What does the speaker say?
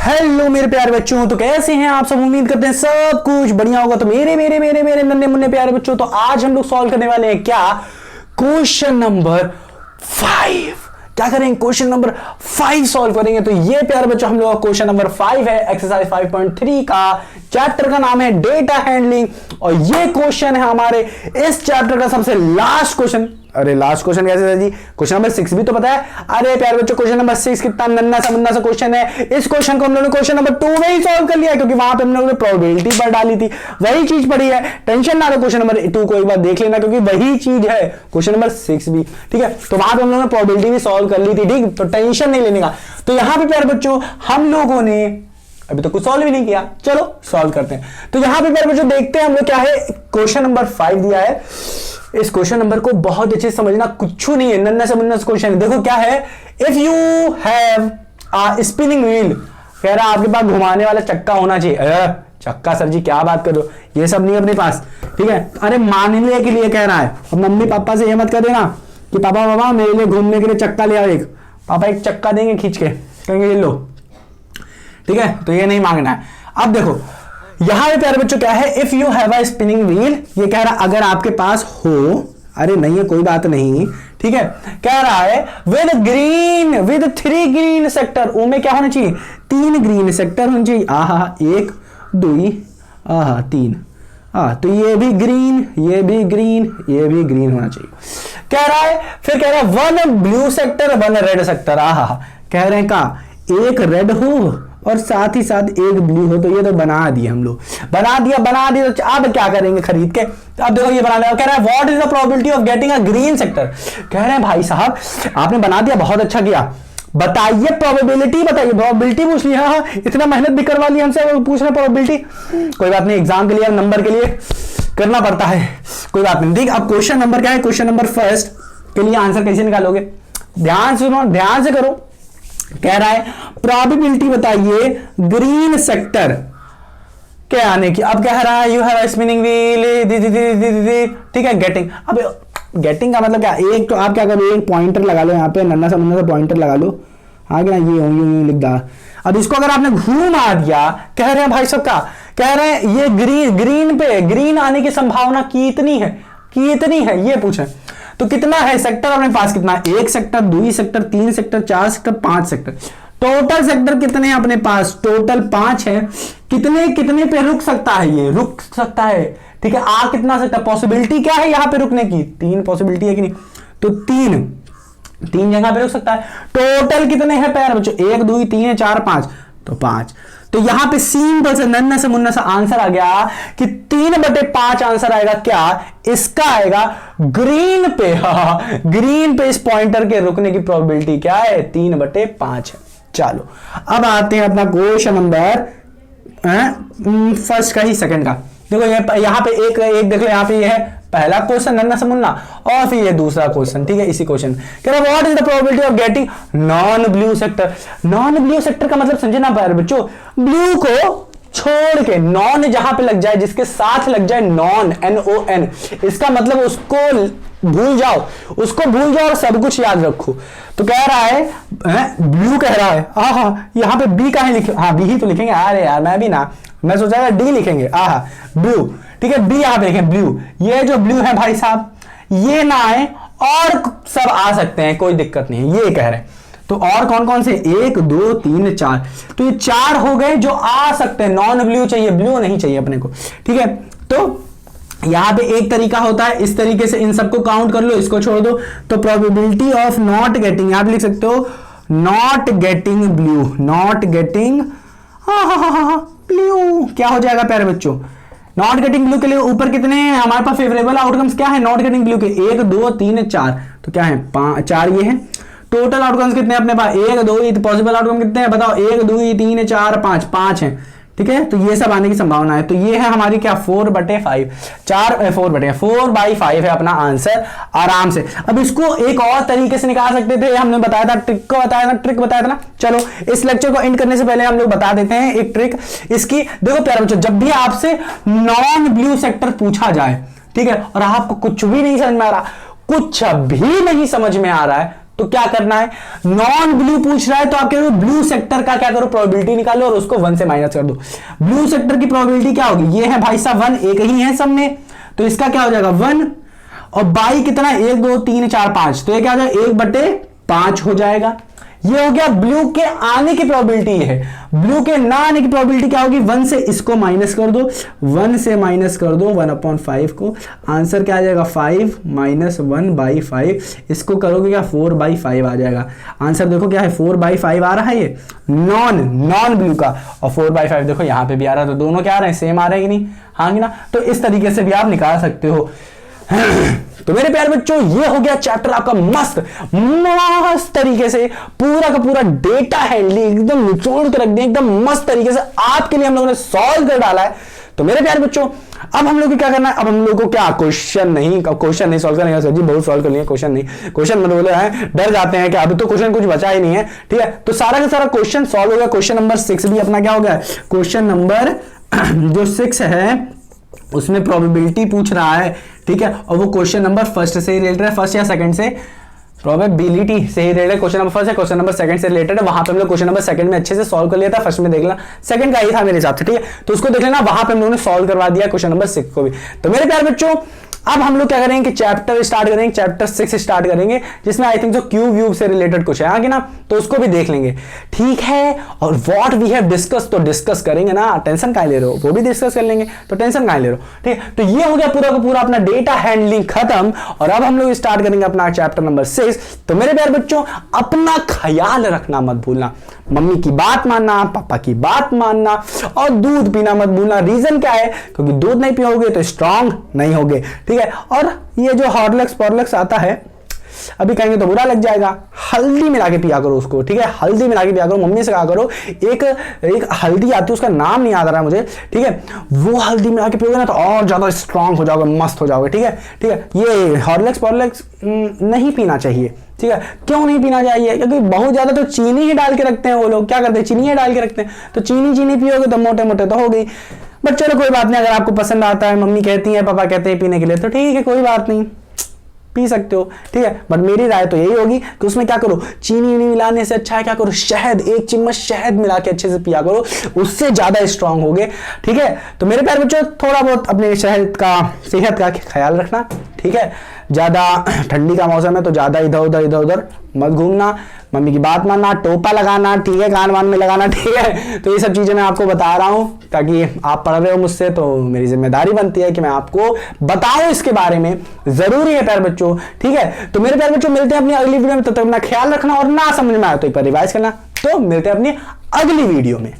Hello मेरे प्यारे बच्चों, तो कैसे हैं आप सब। उम्मीद करते हैं सब कुछ बढ़िया होगा। तो मेरे मेरे मेरे मेरे नन्हे मुन्ने प्यारे बच्चों, तो आज हम लोग सॉल्व करने वाले हैं क्या, क्वेश्चन नंबर 5। क्या करेंगे, क्वेश्चन नंबर 5 सॉल्व करेंगे। तो ये प्यारे बच्चों हम लोग का क्वेश्चन नंबर 5 है, एक्सरसाइज 5.3 का। चैप्टर का नाम है डेटा हैंडलिंग और ये क्वेश्चन है हमारे इस चैप्टर का सबसे लास्ट क्वेश्चन। अरे लास्ट क्वेश्चन कैसे है जी, क्वेश्चन नंबर 6 भी तो पता है। अरे प्यारे बच्चों क्वेश्चन नंबर 6 कितना नन्ना सा मुन्ना सा क्वेश्चन है। इस क्वेश्चन को हम लोगों ने क्वेश्चन नंबर 2 में ही सॉल्व कर लिया, क्योंकि वहां पे हम लोगों ने प्रोबेबिलिटी पर डाली थी, वही चीज पड़ी है। टेंशन ना लो, क्वेश्चन नंबर 2 को एक बार देख लेना, क्योंकि वही चीज है क्वेश्चन नंबर 6 भी। ठीक है, तो वहां पे हम लोगों ने प्रोबेबिलिटी भी सॉल्व कर ली थी। ठीक, तो टेंशन नहीं लेने का। तो यहां पे प्यारे बच्चों हम लोगों ने अभी तो कुछ सॉल्व भी नहीं किया, चलो सॉल्व करते हैं। तो यहां पे प्यारे बच्चों देखते हैं हम लोग क्या है। क्वेश्चन नंबर 5 दिया है। इस क्वेश्चन नंबर को बहुत अच्छे से समझना, कुछ नहीं है, नन्ना से मुन्ना क्वेश्चन है। देखो क्या है, if you have a spinning wheel, कह रहा है आपके पास घुमाने वाला चक्का होना चाहिए। चक्का सर जी क्या बात कर रहे हो, ये सब नहीं है अपने पास। ठीक है, अरे मानने के लिए कह रहा है। अब मम्मी पापा से ये मत कर देना कि पापा बाबा मेरे लिए घूमने के लिए चक्का ले आओ एक। पापा एक चक्का देंगे खींच के, कहेंगे ये लो। ठीक है, तो ये नहीं मांगना है। अब देखो यहां पे प्यारे बच्चों क्या है, if you have a spinning wheel, ये कह रहा अगर आपके पास हो। अरे नहीं है, कोई बात नहीं। ठीक है, कह रहा है विद 3 ग्रीन सेक्टर, ओ में क्या होना चाहिए, 3 ग्रीन सेक्टर होना चाहिए। आहा 1 2 आहा 3। तो ये भी ग्रीन, ये भी ग्रीन, ये भी ग्रीन होना चाहिए कह रहा है। फिर कह रहा है 1 ब्लू सेक्टर 1 रेड सेक्टर। आहा कह रहे हैं का एक रेड हो और साथ ही साथ एक ब्लू हो। तो ये तो बना दिया हम लोग, बना दिया। तो अब क्या करेंगे खरीद के। तो अब देखो ये बना लिया। कह रहा है what is the probability of getting a green sector. कह रहे हैं भाई साहब आपने बना दिया, बहुत अच्छा किया, बताइए प्रोबेबिलिटी, बताइए प्रोबेबिलिटी पूछ लिया। हाँ, इतना मेहनत भी करवा ली हमसे, पूछ रहे प्रोबेबिलिटी। कोई बात नहीं, एग्जाम के लिए नंबर के लिए करना पड़ता है, कोई बात नहीं। ठीक, अब क्वेश्चन नंबर क्या है, क्वेश्चन नंबर फर्स्ट के लिए आंसर कैसे निकालोगे, ध्यान सुनो, ध्यान से करो। कह रहा है प्रोबेबिलिटी बताइए ग्रीन सेक्टर के आने की। अब कह रहा है you have a spinning wheel. ठीक है, गेटिंग। अब गेटिंग का मतलब क्या, एक तो आप क्या करो, एक पॉइंटर लगा लो यहाँ पे, नन्ना सा मुन्ना सा पॉइंटर लगा लो। हाँ क्या, ये यूं लिख दा। अब इसको अगर आपने घुमा दिया, कह रहे हैं भाई सब का, कह रहे हैं ये ग्रीन पे ग्रीन आने की संभावना कितनी है, कितनी है ये पूछे। तो कितना है सेक्टर अपने पास, कितना, 1 sector 2 sector 3 sector 4 sector 5 sector. Total sector कितने हैं अपने पास, टोटल 5 है। कितने कितने पे रुक सकता है, ये रुक सकता है। ठीक है, आ कितना सकता है, पॉसिबिलिटी क्या है यहां पे रुकने की, 3 पॉसिबिलिटी है कि नहीं, तो 3 जगह पे रुक सकता है। टोटल कितने हैं पैर बच्चों, 1 2 3 4 5, तो 5। तो यहां पे सिंपल से नन्ना से मुन्ना सा आंसर आ गया कि 3/5 आंसर आएगा। क्या इसका आएगा, ग्रीन पे। ग्रीन पे इस पॉइंटर के रुकने की प्रोबेबिलिटी क्या है, 3/5 है। चलो अब आते हैं अपना क्वेश्चन नंबर फर्स्ट का ही, सेकंड का। देखो यहां पे एक देख लो, यहां पे ये है पहला क्वेश्चन नन्ना से मुन्ना, और फिर ये दूसरा क्वेश्चन। ठीक है, इसी क्वेश्चन कह रहा what is the probability of getting non blue sector. Non blue sector का मतलब समझना पाए बच्चों, ब्लू को छोड़ के नॉन जहां पे लग जाए, जिसके साथ लग जाए नॉन, NON, इसका मतलब उसको भूल जाओ, उसको भूल जाओ और सब कुछ याद रखो। तो कह रहा है ब्लू, कह रहा है यहां पे बी का लिखे, हाँ बी ही तो लिखेंगे। अरे यार मैं भी ना, मैं सोचा डी लिखेंगे। ब्लू, ठीक है, बी यहां पे लिखें ब्लू। ये जो ब्लू है भाई साहब, ये ना आए और सब आ सकते हैं, कोई दिक्कत नहीं है, ये कह रहे हैं। तो और कौन कौन से, 1 2 3 4, तो ये 4 हो गए जो आ सकते हैं। नॉन ब्लू चाहिए, ब्लू नहीं चाहिए अपने को। ठीक है, तो यहां पे एक तरीका होता है, इस तरीके से इन सबको काउंट कर लो, इसको छोड़ दो। तो प्रोबेबिलिटी ऑफ नॉट गेटिंग, यहां पे लिख सकते हो not getting blue, not getting blue क्या हो जाएगा प्यारे बच्चों, नॉट गेटिंग ब्लू के लिए ऊपर कितने हैं हमारे पास, फेवरेबल आउटकम्स क्या है नॉट गेटिंग ब्लू के, 1 2 3 4, तो क्या है 4 ये है। टोटल आउटकम्स कितने अपने पास, 1 2, पॉसिबल आउटकम कितने हैं बताओ, 1 2 3 4 5 हैं। ठीक है, तो ये सब आने की संभावना है। तो ये है हमारी क्या, 4/5, 4/5 है अपना आंसर आराम से। अब इसको एक और तरीके से निकाल सकते थे, हमने बताया था, ट्रिक बताया था ना। चलो इस लेक्चर को एंड करने से पहले हम लोग बता देते हैं एक ट्रिक इसकी। देखो प्यारे बच्चों, जब भी आपसे नॉन ब्लू सेक्टर पूछा जाए, ठीक है, और आपको कुछ भी नहीं समझ में आ रहा, कुछ भी नहीं समझ में आ रहा है, तो क्या करना है, नॉन ब्लू पूछ रहा है तो आप क्या करो, ब्लू सेक्टर का क्या करो, प्रोबेबिलिटी निकालो और उसको 1 से माइनस कर दो। ब्लू सेक्टर की प्रोबेबिलिटी क्या होगी, ये है भाई साहब 1, एक ही है सब में, तो इसका क्या हो जाएगा 1, और बाई कितना 1 2 3 4 5, तो ये क्या हो जाएगा 1/5 हो जाएगा। ये हो गया ब्लू के आने की प्रोबेबिलिटी है। ब्लू के ना आने की प्रोबेबिलिटी क्या होगी, 1 से इसको माइनस कर दो, 1 से माइनस कर दो 1/5 को, आंसर क्या आ जाएगा 5 - 1/5, इसको करोगे क्या 4/5 आ जाएगा। आंसर देखो क्या है 4/5 आ रहा है, ये नॉन ब्लू का, और 4/5 देखो यहां पे भी आ रहा है, तो दोनों क्या आ रहे हैं, सेम आ रहे हैं कि नहीं, हाँ कि ना। तो इस तरीके से भी आप निकाल सकते हो। तो मेरे प्यारे बच्चों, ये हो गया चैप्टर आपका मस्त तरीके से, पूरा का पूरा डेटा हैंडलिंग एकदम निचोड़ के रख दिया, एकदम मस्त तरीके से आपके लिए हम लोगों ने सॉल्व कर डाला है। तो मेरे प्यारे बच्चों, अब हम लोग को क्या करना है, अब हम लोग को क्या क्वेश्चन नहीं सॉल्व करने सर जी, बहुत सॉल्व कर लिए क्वेश्चन नहीं, क्वेश्चन मतलब बोले हैं डर जाते हैं कि अभी तो क्वेश्चन कुछ बचा ही नहीं है, ठीक है। तो सारा का सारा क्वेश्चन सॉल्व हो गया। क्वेश्चन नंबर 6 भी अपना क्या हो गया, क्वेश्चन नंबर जो 6 है उसमें प्रोबेबिलिटी पूछ रहा है, ठीक है, और वो क्वेश्चन नंबर फर्स्ट से रिलेटेड है, फर्स्ट या सेकंड से, प्रोबेबिलिटी से ही रिलेटेड क्वेश्चन नंबर फर्स्ट है, क्वेश्चन नंबर सेकंड से रिलेटेड है। वहां पे हम लोग क्वेश्चन नंबर सेकंड में अच्छे से सॉल्व कर लिया था, फर्स्ट में देख लेना सेकंड का ही था मेरे हिसाब से, ठीक है, तो उसको देख लेना, वहां पे हम लोगों ने सॉल्व करवा दिया क्वेश्चन नंबर 6 को भी। तो मेरे प्यारे बच्चों, अब हम लोग क्या करेंगे कि चैप्टर स्टार्ट करेंगे, चैप्टर 6 स्टार्ट करेंगे, जिसमें आई थिंक जो क्यूब से रिलेटेड कुछ है आगे ना, तो उसको भी देख लेंगे, ठीक है। और व्हाट वी हैव डिस्कस, तो डिस्कस करेंगे ना, टेंशन काहे ले रहे हो, वो भी डिस्कस कर लेंगे, तो टेंशन काहे ले रहे हो, ठीक है। तो ये हो गया पूरा का पूरा अपना डेटा हैंडलिंग खत्म, और अब हम लोग स्टार्ट करेंगे अपना चैप्टर नंबर 6। तो मेरे प्यारे बच्चों, अपना ख्याल रखना मत भूलना, मम्मी की बात मानना, पापा की बात मानना, और दूध पीना मत भूलना। रीजन क्या है, क्योंकि दूध नहीं पियोगे तो स्ट्रांग नहीं होगे, ठीक है। और ये जो हॉर्लिक्स आता है, अभी कहेंगे तो बुरा लग जाएगा, हल्दी मिला के पिया करो उसको, ठीक है, हल्दी मिला के पिया करो। मम्मी से कहा करो, एक हल्दी आती है, उसका नाम नहीं याद आ रहा है मुझे, ठीक है, वो हल्दी मिला के पियोगे ना तो और ज्यादा स्ट्रांग हो जाओगे, मस्त हो जाओगे, ठीक है, ठीक है। ये हॉर्लिक्स नहीं पीना चाहिए, ठीक है। क्यों नहीं पीना चाहिए, क्योंकि बहुत ज्यादा तो चीनी ही डाल के रखते हैं वो लोग, क्या करते हैं, चीनी ही डाल के रखते हैं, तो चीनी पियोगे तो मोटे मोटे तो हो गई। बट चलो कोई बात नहीं, अगर आपको पसंद आता है, मम्मी कहती है, पापा कहते हैं पीने के लिए, तो ठीक है, कोई बात नहीं, पी सकते हो, ठीक है। बट मेरी राय तो यही होगी कि उसमें क्या करो, चीनी मिलाने से अच्छा है क्या करो, शहद, 1 चम्मच शहद मिला के अच्छे से पिया करो, उससे ज्यादा स्ट्रांग होगे, ठीक है। तो मेरे प्यारे बच्चों, थोड़ा बहुत अपने सेहत का ख्याल रखना, ठीक है। ज्यादा ठंडी का मौसम है तो ज्यादा इधर उधर मत घूमना, मम्मी की बात मानना, टोपा लगाना, ठीक है, कान वान में लगाना, ठीक है। तो ये सब चीजें मैं आपको बता रहा हूं, ताकि आप पढ़ रहे हो मुझसे, तो मेरी जिम्मेदारी बनती है कि मैं आपको बताऊं इसके बारे में, जरूरी है प्यारे बच्चों, ठीक है। तो मेरे प्यारे बच्चों, मिलते हैं अपनी अगली वीडियो में, तब तक अपना ख्याल रखना, और ना समझ में आए तो एक बार रिवाइज करना। तो मिलते हैं अपनी अगली वीडियो में।